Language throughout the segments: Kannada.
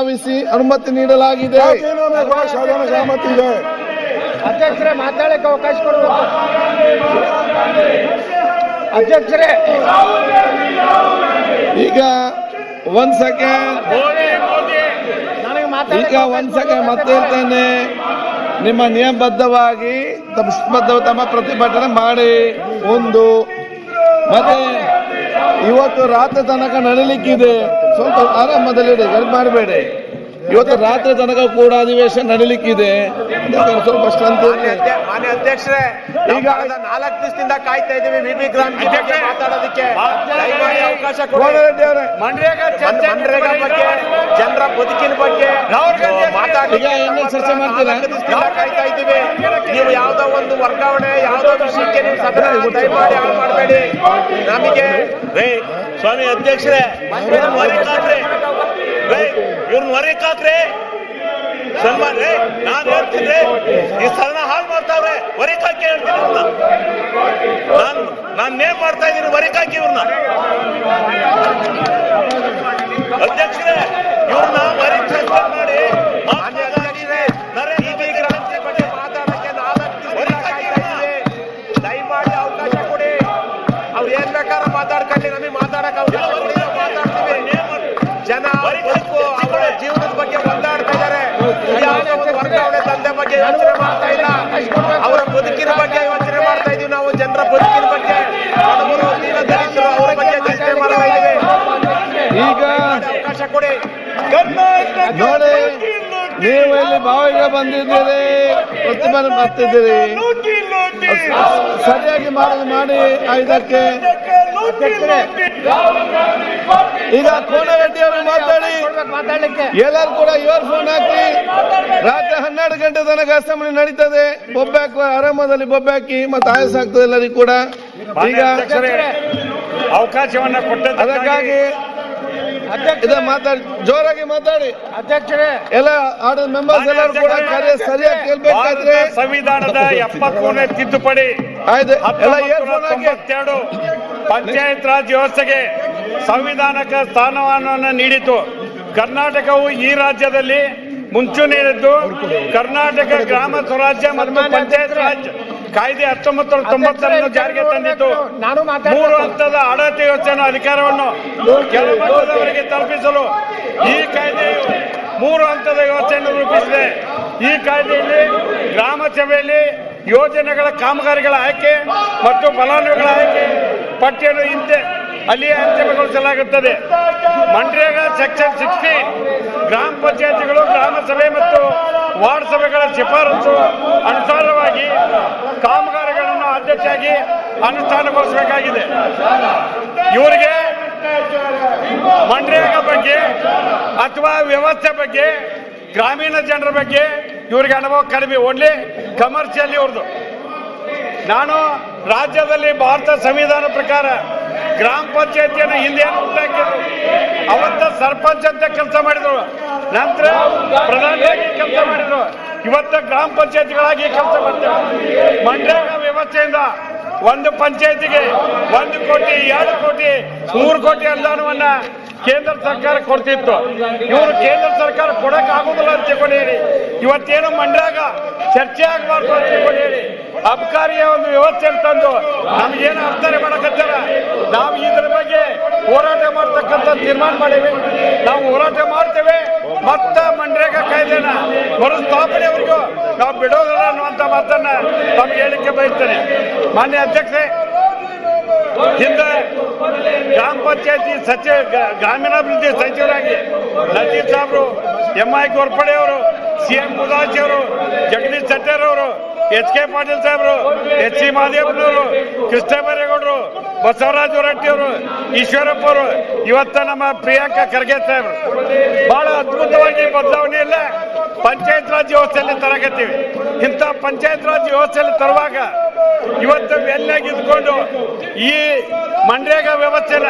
ಭಾವಿಸಿ ಅನುಮತಿ ನೀಡಲಾಗಿದೆ. ಅಧ್ಯಕ್ಷರೇ ಮಾತಾಡಕ್ಕೆ ಅವಕಾಶ ಕೊಡಬೇಕು. ಅಧ್ಯಕ್ಷರೇ ಈಗ ಒಂದ್ ಸೆಕೆಂಡ್ ಮತ್ತೆ ಹೇಳ್ತೇನೆ, ನಿಮ್ಮ ನಿಯಮಬದ್ಧವಾಗಿ ತಮ್ಮ ಪ್ರತಿಭಟನೆ ಮಾಡಿ. ಒಂದು ಮತ್ತೆ ಇವತ್ತು ರಾತ್ರಿ ತನಕ ನಡೀಲಿಕ್ಕಿದೆ, ಸ್ವಲ್ಪ ಆರಾಮದಲ್ಲಿಡಿ, ಗಡಿ ಮಾಡಬೇಡಿ. ಇವತ್ತು ರಾತ್ರಿ ತನಕ ಕೂಡ ಅಧಿವೇಶನ ನಡೀಲಿಕ್ಕಿದೆ, ಸ್ವಲ್ಪ ಮಾನ್ಯ ಅಧ್ಯಕ್ಷರೇ, ಈಗ 4 ದಿವಸದಿಂದ ಕಾಯ್ತಾ ಇದ್ದೀವಿ ವಿಬಿ ಗ್ರಾಂಟ್ ಮಾತಾಡೋದಕ್ಕೆ. ಅವಕಾಶ ಕೊಡಿ. ಮನ್ರೇಗಾ ಬಗ್ಗೆ, ಜನರ ಬದುಕಿನ ಬಗ್ಗೆ ಚರ್ಚೆ ಮಾಡ್ತೀರಾ? ಕಾಯ್ತಾ ಇದ್ದೀವಿ. ನೀವು ಯಾವ್ದೋ ಒಂದು ವರ್ಗಾವಣೆ, ಯಾವ್ದೋ ವಿಷಯಕ್ಕೆ ನೀವು ಸದನ ದಯಮಾಡಿ ಹಾಳು ಮಾಡಬೇಡಿ. ನಮಗೆ ಸ್ವಾಮಿ ಅಧ್ಯಕ್ಷರೇ, ಇವ್ರನ್ನ ಹೊರಕಾಕ್ರೆ ಸನ್ಮಾನ್ ರೇ, ನಾನ್ ಹೇಳ್ತೀನಿ ಈ ಸದನ ಹಾಳು ಮಾಡ್ತಾವ್ರೆ, ಹೊರಕಾಕಿ ಹೇಳ್ತೀನಿ. ನಾನ್ ನೇಮ್ ಮಾಡ್ತಾ ಇದ್ದೀನಿ, ಹೊರಕಾಕಿ ಇವ್ರನ್ನ. ಅಧ್ಯಕ್ಷರೇ, ಇವ್ರನ್ನ ಹೊರಗೆ ಸಸ್ಪೆಂಡ್ ಮಾಡಿ. ಮಾತಾಡಕ್ಕೆ 4 ದಿವಸ ದಯಮಾಡಿ ಅವಕಾಶ ಕೊಡಿ. ಅವ್ರು ಏನ್ ಬೇಕಾದ್ರೂ ಮಾತಾಡ್ಕೊಳ್ಳಿ, ನಮಗೆ ಮಾತಾಡಕ್ಕೆ ಅವಕಾಶ ಕೊಡಿ, ನಾವು ಮಾತಾಡ್ತೀವಿ. ಜನ ಬದುಕು, ಅವರ ಜೀವನದ ಬಗ್ಗೆ ಒದ್ದಾಡ್ತಾ ಇದ್ದಾರೆ. ಯಾವುದೋ ಒಂದು ವರ್ಗಾವಣೆ ದಂಧೆ ಬಗ್ಗೆ ಯೋಚನೆ ಮಾಡ್ತಾ ಇಲ್ಲ, ಅವರ ಬದುಕಿನ ಬಗ್ಗೆ ಯೋಚನೆ ಮಾಡ್ತಾ ಇದೀವಿ. ನಾವು ಜನರ ಬದುಕಿನ ಬಗ್ಗೆ, ಬಡವರು, ದಲಿತರು, ಅವರ ಬಗ್ಗೆ ಯೋಚನೆ ಮಾಡ್ತಾ ಇದ್ದೀವಿ. ಈಗ ಅವಕಾಶ ಕೊಡಿ. ನೋಡಿ, ನೀವು ಇಲ್ಲಿ ಬಾವಿಗೆ ಬಂದಿದ್ದೀರಿ, ಪ್ರತಿಭಟನೆ ಮಾಡ್ತಿದ್ದೀರಿ, ಸರಿಯಾಗಿ ಮಾಡಿ 5ಕ್ಕೆ. ಈಗ ಕೋನರೆಡ್ಡಿ ಅವರು ಮಾತಾಡಲಿಕ್ಕೆ ಎಲ್ಲರೂ ಕೂಡ ಇಯರ್ಫೋನ್ ಹಾಕಿ. ರಾತ್ರಿ 12 ಗಂಟೆ ತನಕ ಅಸೆಂಬ್ಲಿ ನಡೀತದೆ. ಬೊಬ್ಬಾಕಿ ಆರಾಮದಲ್ಲಿ ಬೊಬ್ಬಾಕಿ ಮತ್ತೆ ಆಯಸ್ ಆಗ್ತದೆ ಎಲ್ಲರಿಗೂ ಕೂಡ. ಈಗ ಅವಕಾಶವನ್ನ ಕೊಟ್ಟ ಅದಕ್ಕಾಗಿ ಮಾತಾಡಿ, ಜೋರಾಗಿ ಮಾತಾಡಿ ಅಧ್ಯಕ್ಷರೇ. ಎಲ್ಲ ಆರ್ಡರ್ ಮೆಂಬರ್ಸ್ ಎಲ್ಲರೂ ಕೂಡ ಕಾರ್ಯ ಸರಿಯಾಗಿ ಕೇಳ್ಬೇಕಾದ್ರೆ ಸಂವಿಧಾನದ 70ನೇ ತಿದ್ದುಪಡಿ 1992 ಪಂಚಾಯತ್ ರಾಜ್ ವ್ಯವಸ್ಥೆಗೆ ಸಂವಿಧಾನಕ ಸ್ಥಾನಮಾನವನ್ನು ನೀಡಿತು. ಕರ್ನಾಟಕವು ಈ ರಾಜ್ಯದಲ್ಲಿ ಮುಂಚೂಣಿಯಲ್ಲಿದ್ದು ಕರ್ನಾಟಕ ಗ್ರಾಮ ಸ್ವರಾಜ್ಯ ಮತ್ತು ಪಂಚಾಯತ್ ರಾಜ್ ಕಾಯ್ದೆ 1990 ಜಾರಿಗೆ ತಂದಿತ್ತು. 3 ಹಂತದ ಆಡಳಿತ ಯೋಜನೆ ಅಧಿಕಾರವನ್ನು ಕೆಳಮಟ್ಟದವರಿಗೆ ತಲುಪಿಸಲು ಈ ಕಾಯ್ದೆಯು 3 ಹಂತದ ಯೋಜನೆ ರೂಪಿಸಿದೆ. ಈ ಕಾಯ್ದೆಯಲ್ಲಿ ಗ್ರಾಮ ಸಭೆಯಲ್ಲಿ ಯೋಜನೆಗಳ ಕಾಮಗಾರಿಗಳ ಆಯ್ಕೆ ಮತ್ತು ಫಲಾನುಭವಿಗಳ ಆಯ್ಕೆ ಪಟ್ಟಿಯನ್ನು ಅಲ್ಲಿಯೇ ಅಂತಿಮಗೊಳಿಸಲಾಗುತ್ತದೆ. ಮನ್ರೇಗಾ ಸೆಕ್ಷನ್ 60 ಗ್ರಾಮ ಪಂಚಾಯತಿಗಳು ಗ್ರಾಮ ಸಭೆ ಮತ್ತು ವಾರ್ಡ್ ಸಭೆಗಳ ಶಿಫಾರಸು ಅನುಸಾರವಾಗಿ ಕಾಮಗಾರಿಗಳನ್ನು ಆದ್ಯತೆಯಾಗಿ ಅನುಷ್ಠಾನಗೊಳಿಸಬೇಕಾಗಿದೆ. ಇವರಿಗೆ ಮನ್ರೇಗಾ ಬಗ್ಗೆ ಅಥವಾ ವ್ಯವಸ್ಥೆ ಬಗ್ಗೆ, ಗ್ರಾಮೀಣ ಜನರ ಬಗ್ಗೆ ಇವರಿಗೆ ಅನುಭವ ಕಡಿಮೆ. ಓನ್ಲಿ ಕಮರ್ಷಿಯಲ್ ಇವ್ರದ್ದು. ನಾನು ರಾಜ್ಯದಲ್ಲಿ ಭಾರತ ಸಂವಿಧಾನ ಪ್ರಕಾರ ಗ್ರಾಮ ಪಂಚಾಯತಿಯನ್ನು ಹಿಂದೆ ಹುಟ್ಟಾಕಿದ್ರು. ಅವತ್ತ ಸರ್ಪಂಚ್ ಅಂತ ಕೆಲಸ ಮಾಡಿದ್ರು, ನಂತರ ಪ್ರಧಾನಿಯಾಗಿ ಕೆಲಸ ಮಾಡಿದ್ರು, ಇವತ್ತ ಗ್ರಾಮ ಪಂಚಾಯತಿಗಳಾಗಿ ಕೆಲಸ ಮಾಡ್ತಾರೆ. ಮನ್ರೇಗಾ ವ್ಯವಸ್ಥೆಯಿಂದ ಒಂದು ಪಂಚಾಯತಿಗೆ 1 ಕೋಟಿ, 2 ಕೋಟಿ, 3 ಕೋಟಿ ಅನುದಾನವನ್ನ ಕೇಂದ್ರ ಸರ್ಕಾರ ಕೊಡ್ತಿತ್ತು. ಇವರು ಕೇಂದ್ರ ಸರ್ಕಾರ ಕೊಡಕ್ ಆಗುದಿಲ್ಲ ಅಂತ ತಿಳ್ಕೊಂಡೇಳಿ ಇವತ್ತೇನು ಮನ್ರೇಗಾ ಚರ್ಚೆ ಆಗಬಾರ್ದು ಅಂತ ತಿಳ್ಕೊಂಡೇಳಿ ಅಬಕಾರಿಯ ಒಂದು ವ್ಯವಸ್ಥೆ ತಂದು ನಮ್ಗೇನು ಅರ್ಥನೆ ಮಾಡಕತ್ತಾರ. ನಾವು ಇದ್ರ ಬಗ್ಗೆ ಹೋರಾಟ ಮಾಡ್ತಕ್ಕಂಥ ತೀರ್ಮಾನ ಮಾಡೇವಿ. ನಾವು ಹೋರಾಟ ಮಾಡ್ತೇವೆ. ಮತ್ತ ಮನ್ರೇಗಾ ಕಾಯ್ದೆನ ಮರುಸ್ಥಾಪನೆವರೆಗೂ ನಾವು ಬಿಡೋದಿಲ್ಲ ಅನ್ನುವಂಥ ಮಾತನ್ನ ತಮ್ಗೆ ಹೇಳಿಕೆ ಬಯಸ್ತೇನೆ. ಮಾನ್ಯ ಅಧ್ಯಕ್ಷರೇ, ಹಿಂದೆ ಗ್ರಾಮ ಪಂಚಾಯತಿ ಗ್ರಾಮೀಣಾಭಿವೃದ್ಧಿ ಸಚಿವರಾಗಿ ನಜೀರ್ ಸಾಬ್ರು, MI ಗೋರ್ಪಡೆ ಅವರು, CM ಮುದಾಜಿ ಅವರು, ಜಗದೀಶ್ ಶೆಟ್ಟರ್ ಅವರು, HK ಪಾಟೀಲ್ ಸಾಹೇಬರು, HC ಮಹದೇವನವರು, ಕೃಷ್ಣ ಬೈರೇಗೌಡರು, ಬಸವರಾಜ ಹೊರಟ್ಟಿ ಅವರು, ಈಶ್ವರಪ್ಪ ಅವರು, ಇವತ್ತ ನಮ್ಮ ಪ್ರಿಯಾಂಕಾ ಖರ್ಗೆ ಸಾಹೇಬರು ಬಹಳ ಅದ್ಭುತವಾಗಿ ಬದಲಾವಣೆ ಇಲ್ಲ ಪಂಚಾಯತ್ ರಾಜ್ ವ್ಯವಸ್ಥೆಯಲ್ಲಿ ತರಕತ್ತೀವಿ. ಇಂಥ ಪಂಚಾಯತ್ ರಾಜ್ ವ್ಯವಸ್ಥೆಯಲ್ಲಿ ತರುವಾಗ ಇವತ್ತು ಎಲ್ಲಾಗಿ ಇದ್ಕೊಂಡು ಈ ಮನ್ರೇಗಾ ವ್ಯವಸ್ಥೆನ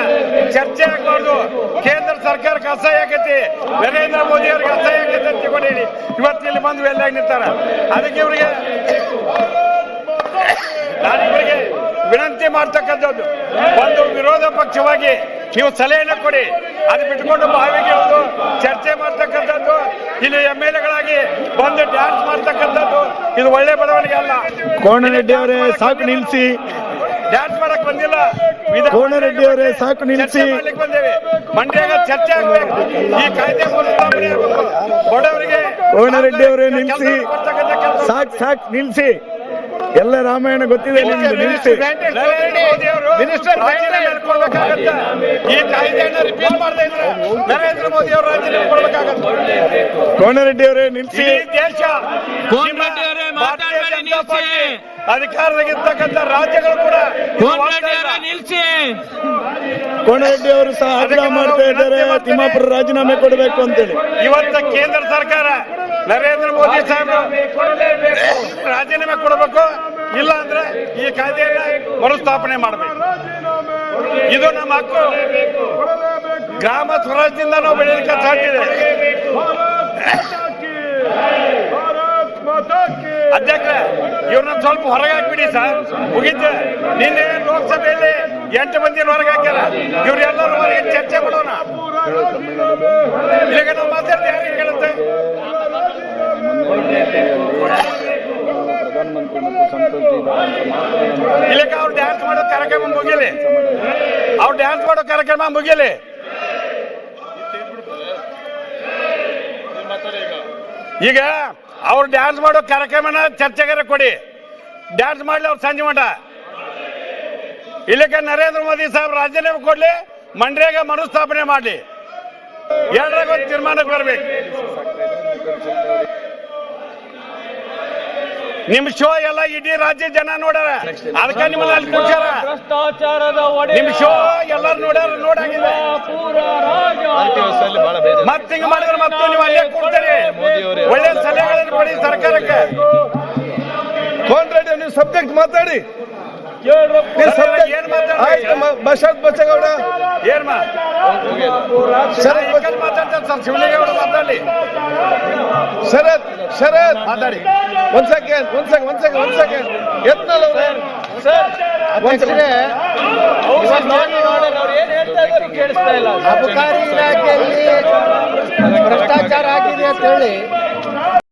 ಚರ್ಚೆ ಆಗಬಾರ್ದು. ಕೇಂದ್ರ ಸರ್ಕಾರಕ್ಕೆ ಅಸಹ್ಯ ಆಗೈತಿ, ನರೇಂದ್ರ ಮೋದಿ ಅವ್ರಿಗೆ ಅಸಹ್ಯ ಆಗೈತಿ ಅಂತ ತಿಳ್ಕೊಂಡೇಳಿ ಇವತ್ತು ಇಲ್ಲಿ ಬಂದು ಎಲ್ಲಾಗಿ ನಿಂತಾರ. ಅದಕ್ಕೆ ಇವರಿಗೆ ನಾನಿವರಿಗೆ ವಿನಂತಿ ಮಾಡ್ತಕ್ಕಂಥದ್ದು, ಒಂದು ವಿರೋಧ ಪಕ್ಷವಾಗಿ ನೀವು ಸಲಹೆಯನ್ನು ಕೊಡಿ. ಅದು ಬಿಟ್ಕೊಂಡು ಬಾವಿಗೆ ಹೋದು ಚರ್ಚೆ ಮಾಡ್ತಕ್ಕಂಥದ್ದು ಇಲ್ಲಿ MLA-ಗಳಾಗಿ ಬಂದು ಡ್ಯಾನ್ಸ್ ಮಾಡ್ತಕ್ಕಂಥದ್ದು ಇದು ಒಳ್ಳೆ ಬೆಳವಣಿಗೆ ಅಲ್ಲ. ಕೋನರೆಡ್ಡಿ ಅವರೇ ಸಾಕು ನಿಲ್ಸಿ. ಡ್ಯಾನ್ಸ್ ಮಾಡಕ್ ಬಂದಿಲ್ಲ. ಕೋನರೆಡ್ಡಿ ಅವರೇ ಸಾಕು ನಿಲ್ಸಿ. ಮಾಡ್ಲಿಕ್ಕೆ ಬಂದೇವೆ. ಮಂಡ್ಯಾಗ ಚರ್ಚೆ ಆಗ್ಬೇಕು. ಈ ಕಾಯ್ದೆ ಸ್ಥಾಪನೆ ಆಗ್ಬೇಕು. ಬಡವರಿಗೆ ಕೋನರೆಡ್ಡಿ ಅವರೇ ನಿಲ್ಸಿ. ಕೊಡ್ತಕ್ಕಂಥ ಕೆಲಸ ಸಾಕ್ ಸಾಕ್ ನಿಲ್ಸಿ. ಎಲ್ಲ ರಾಮಾಯಣ ಗೊತ್ತಿದೆ ನಿಮ್ಗೆ, ನಿಲ್ಸಿ. ನರೇಂದ್ರ ಮೋದಿ ಅವರು ರಾಜೀನಾಮೆ ಕೊಡ್ಬೇಕಾಗತ್ತೆ. ಈ ಕಾಯ್ದೆಯನ್ನ ರಿಪೀಲ್ ಮಾಡದೇ ಇದ್ರೆ ನರೇಂದ್ರ ಮೋದಿ ಅವರು ರಾಜೀನಾಮೆ ಕೊಡ್ಬೇಕಾಗತ್ತೆ. ಕೋನರೆಡ್ಡಿ ಅವರೇ ನಿಲ್ಸಿ. ಈ ದೇಶ ಭಾರತೀಯ ಜನತಾ ಪಾರ್ಟಿ ಅಧಿಕಾರದಾಗಿರ್ತಕ್ಕಂಥ ರಾಜ್ಯಗಳು ಕೂಡ ನಿಲ್ಸಿ. ಕೋನರೆಡ್ಡಿ ಅವರು ಸಹ ಆಗ್ರಹ ಮಾಡ್ತಾ ಇದ್ದಾರೆ ತಿಮ್ಮಾಪುರ ರಾಜೀನಾಮೆ ಕೊಡಬೇಕು ಅಂತೇಳಿ. ಇವತ್ತ ಕೇಂದ್ರ ಸರ್ಕಾರ ನರೇಂದ್ರ ಮೋದಿ ಸಾಹೇಬರು ರಾಜೀನಾಮೆ ಕೊಡಬೇಕು, ಇಲ್ಲ ಅಂದ್ರೆ ಈ ಕಾಯ್ದೆಯನ್ನ ಮರುಸ್ಥಾಪನೆ ಮಾಡಬೇಕು. ಇದು ನಮ್ಮ ಹಕ್ಕು. ಗ್ರಾಮ ಸ್ವರಾಜ್ಯದಿಂದ ನಾವು ಬೆಳೆಯಲಿಕ್ಕೆ ಸಾಧ್ಯ ಇದೆ. ಅಧ್ಯಕ್ಷ ಇವ್ರನ್ನ ಸ್ವಲ್ಪ ಹೊರಗೆ ಹಾಕ್ಬಿಡಿ ಸರ್, ಮುಗಿತು. ನಿನ್ನೆ ಲೋಕಸಭೆಯಲ್ಲಿ 8 ಮಂದಿ ಹೊರಗೆ ಹಾಕ್ಯಾರ. ಇವ್ರು ಎಲ್ಲರೂ ಹೊರಗೆ ಚರ್ಚೆ ಮಾಡೋಣ. ಈಗ ನಾವು ಮಾತಾಡ್ತೀವಿ, ಯಾರಿಗೆ ಕೇಳುತ್ತೆ? ಇಲ್ಲಕ್ಕೆ ಅವ್ರು ಡ್ಯಾನ್ಸ್ ಮಾಡೋ ಕಾರ್ಯಕ್ರಮ ಮುಗಿಲಿ. ಅವ್ರು ಡ್ಯಾನ್ಸ್ ಮಾಡೋ ಕಾರ್ಯಕ್ರಮ ಮುಗಿಲಿ. ಈಗ ಅವ್ರು ಡ್ಯಾನ್ಸ್ ಮಾಡೋ ಕಾರ್ಯಕ್ರಮನ ಚರ್ಚೆಗಾರ ಕೊಡಿ. ಡ್ಯಾನ್ಸ್ ಮಾಡ್ಲಿ ಅವ್ರು ಸಂಜೆ ಮಠ. ಇಲ್ಲಕ್ಕೆ ನರೇಂದ್ರ ಮೋದಿ ಸಾಹೇಬ್ ರಾಜೀನಾಮೆ ಕೊಡ್ಲಿ, ಮಂಡ್ಯಾಗ ಮರುಸ್ಥಾಪನೆ ಮಾಡ್ಲಿ. ಎರಡರಾಗ ಒಂದು ತೀರ್ಮಾನಕ್ಕೆ ಬರ್ಬೇಕು. ನಿಮ್ ಶೋ ಎಲ್ಲ ಇಡೀ ರಾಜ್ಯ ಜನ ನೋಡ್ಯಾರ, ಅದಕ್ಕೆ ನಿಮ್ಮನ್ನ ಅಲ್ಲಿ ಕೂರ್ಸ್ಯಾರ. ನಿಮ್ ಶೋ ಎಲ್ಲರೂ ನೋಡ್ಯಾರ, ನೋಡಾಗಿದೆ. ಮತ್ತೆ ಹಿಂಗ್ ಮಾಡಿದ್ರೆ ಮತ್ತೆ ನೀವು ಅಲ್ಲೇ ಕೂಡ್ತೀರಿ. ಒಳ್ಳೆ ಸಲಹೆಗಳನ್ನು ಕೊಡಿ ಸರ್ಕಾರಕ್ಕೆ. ಕೋನರೆಡ್ಡಿ ನೀವು ಸಬ್ಜೆಕ್ಟ್ ಮಾತಾಡಿ. ಏನ್ ಬಸವರಾಜ ಬಚ್ಚೇಗೌಡ ಏನ್ ಮಾತಾಡ್ತಾರೆ ಸರ್? ಶಿವಲಿಂಗೇಗೌಡ ಮಾತಾಡಿ. ಶರತ್ ಮಾತಾಡಿ. ಒಂದ್ ಸೆಕೆಂಡ್ ಯತ್ನಾಳ್ ಅವರೇ. ಅಧ್ಯಕ್ಷರೇ, ಅಬಕಾರಿ ಇಲಾಖೆಯಲ್ಲಿ ಭ್ರಷ್ಟಾಚಾರ ಆಗಿದೆ ಅಂತ ಹೇಳಿ